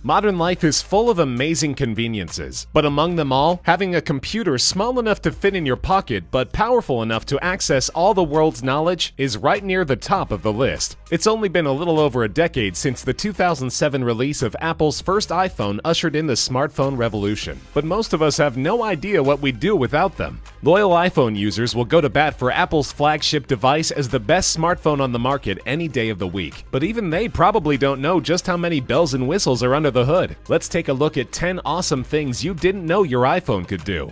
Modern life is full of amazing conveniences, but among them all, having a computer small enough to fit in your pocket but powerful enough to access all the world's knowledge is right near the top of the list. It's only been a little over a decade since the 2007 release of Apple's first iPhone ushered in the smartphone revolution, but most of us have no idea what we'd do without them. Loyal iPhone users will go to bat for Apple's flagship device as the best smartphone on the market any day of the week, but even they probably don't know just how many bells and whistles are under the hood. Let's take a look at 10 awesome things you didn't know your iPhone could do.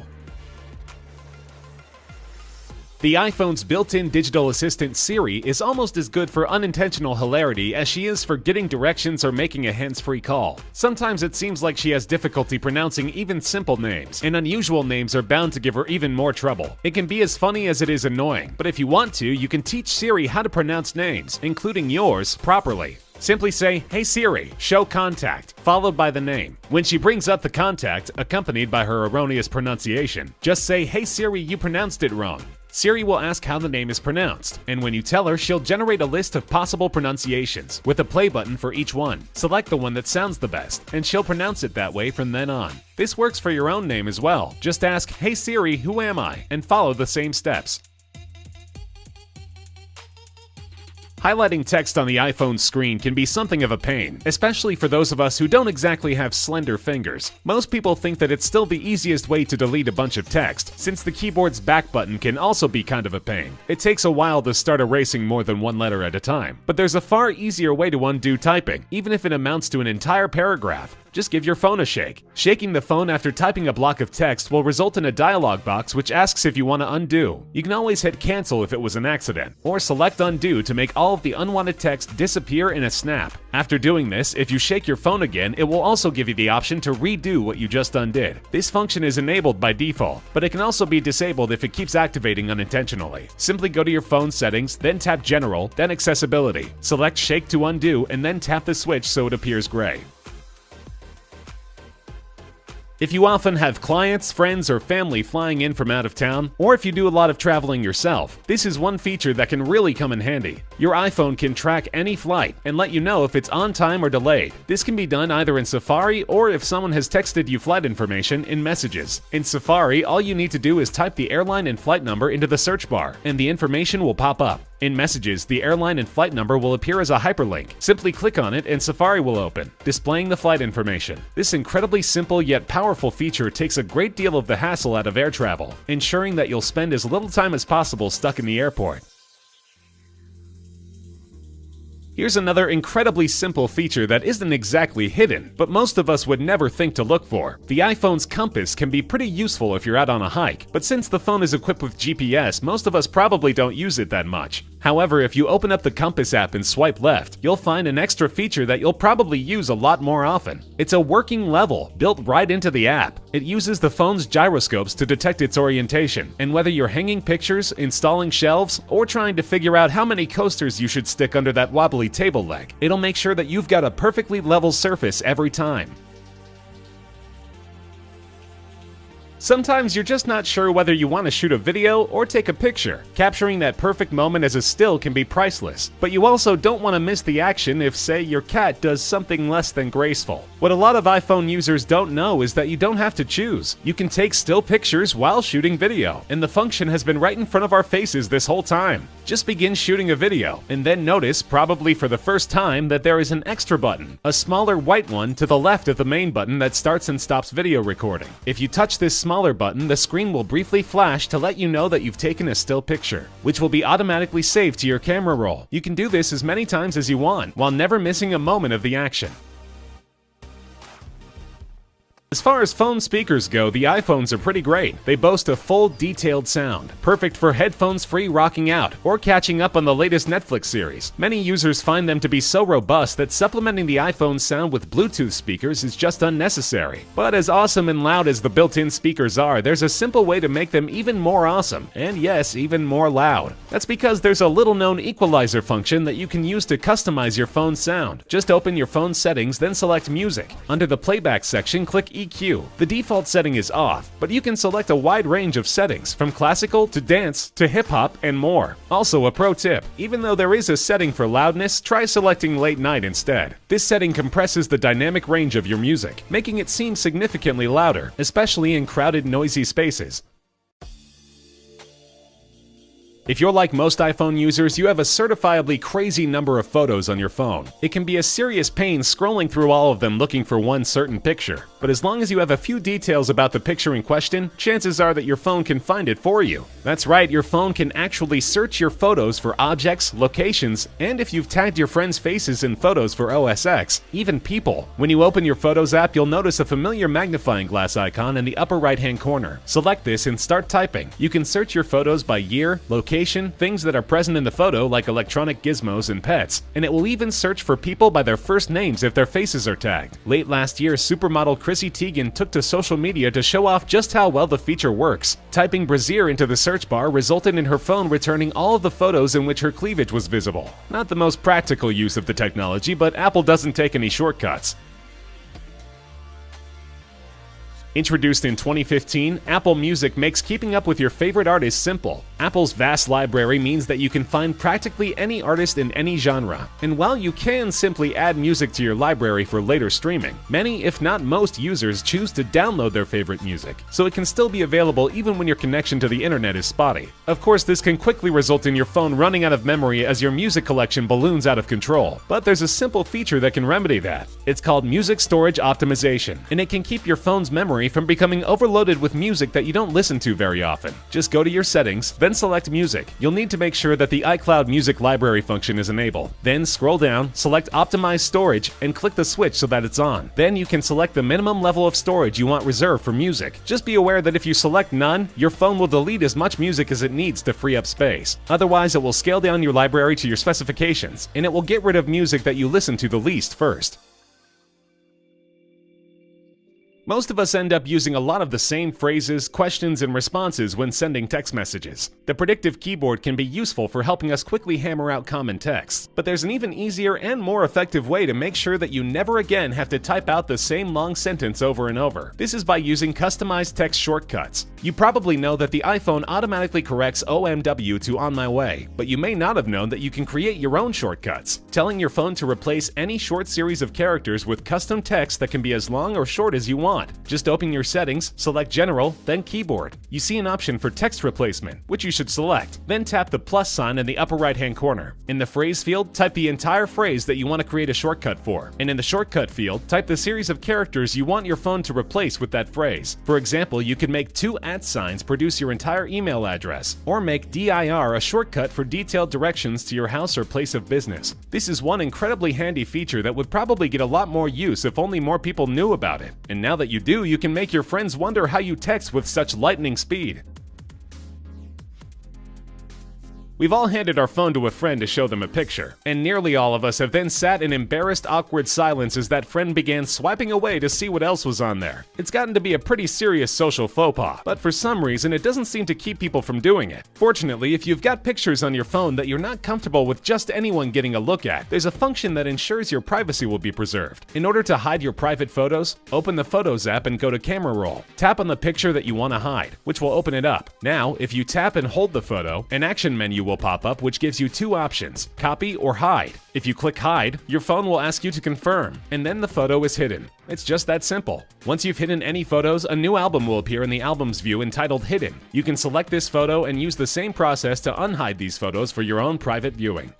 The iPhone's built-in digital assistant Siri is almost as good for unintentional hilarity as she is for getting directions or making a hands-free call. Sometimes it seems like she has difficulty pronouncing even simple names, and unusual names are bound to give her even more trouble. It can be as funny as it is annoying, but if you want to, you can teach Siri how to pronounce names, including yours, properly. Simply say, "Hey Siri, show contact," followed by the name. When she brings up the contact, accompanied by her erroneous pronunciation, just say, "Hey Siri, you pronounced it wrong." Siri will ask how the name is pronounced, and when you tell her, she'll generate a list of possible pronunciations, with a play button for each one. Select the one that sounds the best, and she'll pronounce it that way from then on. This works for your own name as well. Just ask, "Hey Siri, who am I?" and follow the same steps. Highlighting text on the iPhone screen can be something of a pain, especially for those of us who don't exactly have slender fingers. Most people think that it's still the easiest way to delete a bunch of text, since the keyboard's back button can also be kind of a pain. It takes a while to start erasing more than one letter at a time, but there's a far easier way to undo typing, even if it amounts to an entire paragraph. Just give your phone a shake. Shaking the phone after typing a block of text will result in a dialog box which asks if you want to undo. You can always hit cancel if it was an accident, or select undo to make all of the unwanted text disappear in a snap. After doing this, if you shake your phone again, it will also give you the option to redo what you just undid. This function is enabled by default, but it can also be disabled if it keeps activating unintentionally. Simply go to your phone settings, then tap General, then Accessibility. Select Shake to undo, and then tap the switch so it appears gray. If you often have clients, friends, or family flying in from out of town, or if you do a lot of traveling yourself, this is one feature that can really come in handy. Your iPhone can track any flight and let you know if it's on time or delayed. This can be done either in Safari or if someone has texted you flight information in Messages. In Safari, all you need to do is type the airline and flight number into the search bar, and the information will pop up. In Messages, the airline and flight number will appear as a hyperlink. Simply click on it and Safari will open, displaying the flight information. This incredibly simple yet powerful feature takes a great deal of the hassle out of air travel, ensuring that you'll spend as little time as possible stuck in the airport. Here's another incredibly simple feature that isn't exactly hidden, but most of us would never think to look for. The iPhone's compass can be pretty useful if you're out on a hike, but since the phone is equipped with GPS, most of us probably don't use it that much. However, if you open up the Compass app and swipe left, you'll find an extra feature that you'll probably use a lot more often. It's a working level, built right into the app. It uses the phone's gyroscopes to detect its orientation, and whether you're hanging pictures, installing shelves, or trying to figure out how many coasters you should stick under that wobbly table leg, it'll make sure that you've got a perfectly level surface every time. Sometimes you're just not sure whether you want to shoot a video or take a picture. Capturing that perfect moment as a still can be priceless, but you also don't want to miss the action if, say, your cat does something less than graceful. What a lot of iPhone users don't know is that you don't have to choose. You can take still pictures while shooting video, and the function has been right in front of our faces this whole time. Just begin shooting a video, and then notice, probably for the first time, that there is an extra button, a smaller white one to the left of the main button that starts and stops video recording. If you touch this smaller button, the screen will briefly flash to let you know that you've taken a still picture, which will be automatically saved to your camera roll. You can do this as many times as you want, while never missing a moment of the action. As far as phone speakers go, the iPhones are pretty great. They boast a full, detailed sound, perfect for headphones-free rocking out or catching up on the latest Netflix series. Many users find them to be so robust that supplementing the iPhone's sound with Bluetooth speakers is just unnecessary. But as awesome and loud as the built-in speakers are, there's a simple way to make them even more awesome, and yes, even more loud. That's because there's a little-known equalizer function that you can use to customize your phone's sound. Just open your phone settings, then select Music. Under the Playback section, click EQ. The default setting is off, but you can select a wide range of settings, from classical to dance to hip-hop and more. Also, a pro tip, even though there is a setting for loudness, try selecting late night instead. This setting compresses the dynamic range of your music, making it seem significantly louder, especially in crowded, noisy spaces. If you're like most iPhone users, you have a certifiably crazy number of photos on your phone. It can be a serious pain scrolling through all of them looking for one certain picture. But as long as you have a few details about the picture in question, chances are that your phone can find it for you. That's right, your phone can actually search your photos for objects, locations, and if you've tagged your friends' faces in photos for OS X, even people. When you open your Photos app, you'll notice a familiar magnifying glass icon in the upper right-hand corner. Select this and start typing. You can search your photos by year, location, things that are present in the photo like electronic gizmos and pets, and it will even search for people by their first names if their faces are tagged. Late last year, supermodel Chrissy Teigen took to social media to show off just how well the feature works. Typing brassiere into the search bar resulted in her phone returning all of the photos in which her cleavage was visible. Not the most practical use of the technology, but Apple doesn't take any shortcuts. Introduced in 2015, Apple Music makes keeping up with your favorite artists simple. Apple's vast library means that you can find practically any artist in any genre. And while you can simply add music to your library for later streaming, many, if not most, users choose to download their favorite music, so it can still be available even when your connection to the internet is spotty. Of course, this can quickly result in your phone running out of memory as your music collection balloons out of control. But there's a simple feature that can remedy that. It's called Music Storage Optimization, and it can keep your phone's memory from becoming overloaded with music that you don't listen to very often. Just go to your settings, then select Music. You'll need to make sure that the iCloud Music Library function is enabled. Then scroll down, select Optimize Storage, and click the switch so that it's on. Then you can select the minimum level of storage you want reserved for music. Just be aware that if you select none, your phone will delete as much music as it needs to free up space. Otherwise, it will scale down your library to your specifications, and it will get rid of music that you listen to the least first. Most of us end up using a lot of the same phrases, questions, and responses when sending text messages. The predictive keyboard can be useful for helping us quickly hammer out common texts, but there's an even easier and more effective way to make sure that you never again have to type out the same long sentence over and over. This is by using customized text shortcuts. You probably know that the iPhone automatically corrects OMW to On My Way, but you may not have known that you can create your own shortcuts, telling your phone to replace any short series of characters with custom text that can be as long or short as you want. Just open your settings, select General, then Keyboard. You see an option for text replacement, which you should select. Then tap the plus sign in the upper right-hand corner. In the phrase field, type the entire phrase that you want to create a shortcut for. And in the shortcut field, type the series of characters you want your phone to replace with that phrase. For example, you could make two @ produce your entire email address, or make dir a shortcut for detailed directions to your house or place of business. This is one incredibly handy feature that would probably get a lot more use if only more people knew about it. And now that you do, you can make your friends wonder how you text with such lightning speed. We've all handed our phone to a friend to show them a picture, and nearly all of us have then sat in embarrassed, awkward silence as that friend began swiping away to see what else was on there. It's gotten to be a pretty serious social faux pas, but for some reason it doesn't seem to keep people from doing it. Fortunately, if you've got pictures on your phone that you're not comfortable with just anyone getting a look at, there's a function that ensures your privacy will be preserved. In order to hide your private photos, open the Photos app and go to Camera Roll. Tap on the picture that you want to hide, which will open it up. Now, if you tap and hold the photo, an action menu will pop up which gives you two options, copy or hide. If you click hide, your phone will ask you to confirm, and then the photo is hidden. It's just that simple. Once you've hidden any photos, a new album will appear in the albums view entitled Hidden. You can select this photo and use the same process to unhide these photos for your own private viewing.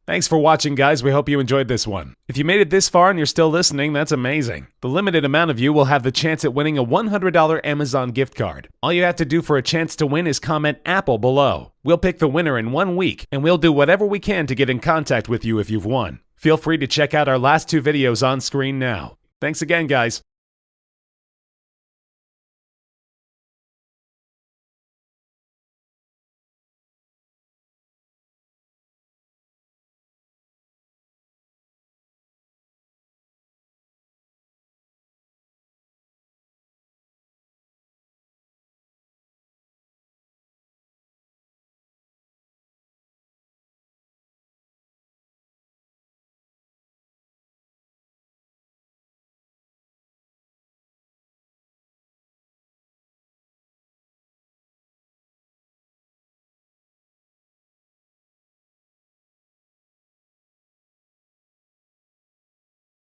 Thanks for watching, guys. We hope you enjoyed this one. If you made it this far and you're still listening, that's amazing. The limited amount of you will have the chance at winning a $100 Amazon gift card. All you have to do for a chance to win is comment Apple below. We'll pick the winner in 1 week, and we'll do whatever we can to get in contact with you if you've won. Feel free to check out our last 2 videos on screen now. Thanks again, guys.